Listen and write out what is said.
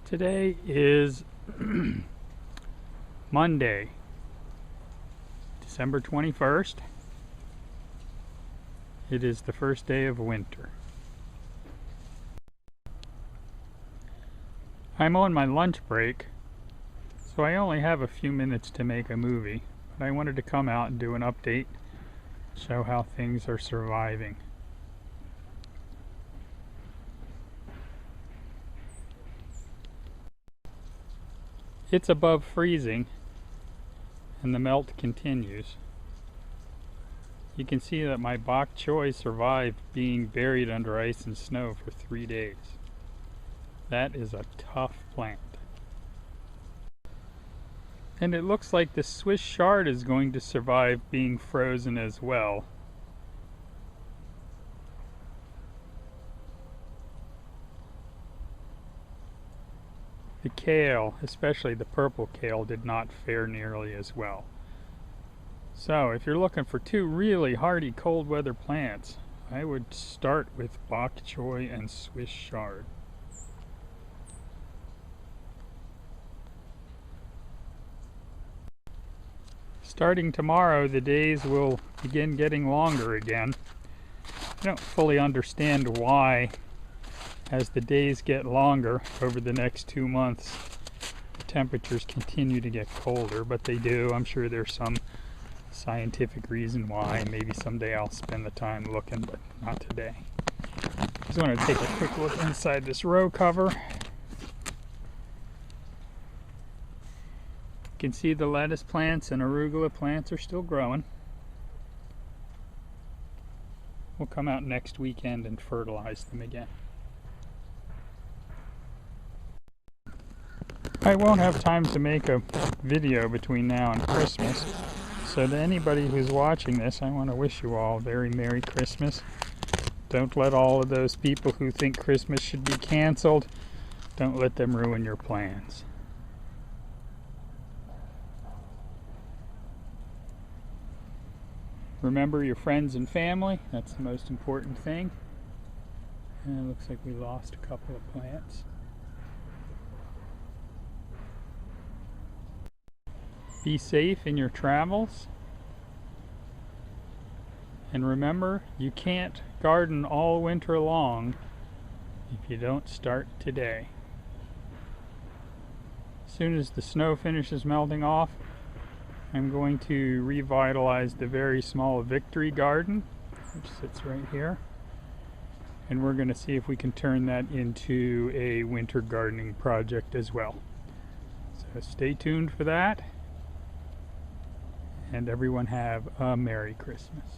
Today is Monday, December 21st. It is the first day of winter. I'm on my lunch break, so I only have a few minutes to make a movie, but I wanted to come out and do an update, show how things are surviving. It's above freezing and the melt continues. You can see that my bok choy survived being buried under ice and snow for 3 days. That is a tough plant. And it looks like the Swiss chard is going to survive being frozen as well. The kale, especially the purple kale, did not fare nearly as well. So if you're looking for two really hardy cold weather plants, I would start with bok choy and Swiss chard. Starting tomorrow, the days will begin getting longer again. I don't fully understand why. As the days get longer over the next 2 months, the temperatures continue to get colder, but they do. I'm sure there's some scientific reason why. Maybe someday I'll spend the time looking, but not today. Just want to take a quick look inside this row cover. You can see the lettuce plants and arugula plants are still growing. We'll come out next weekend and fertilize them again. I won't have time to make a video between now and Christmas, so to anybody who's watching this, I want to wish you all a very Merry Christmas. Don't let all of those people who think Christmas should be canceled, don't let them ruin your plans. Remember your friends and family, that's the most important thing. And it looks like we lost a couple of plants. Be safe in your travels. And remember, you can't garden all winter long if you don't start today. As soon as the snow finishes melting off, I'm going to revitalize the very small Victory Garden, which sits right here. And we're going to see if we can turn that into a winter gardening project as well. So stay tuned for that. And everyone have a Merry Christmas.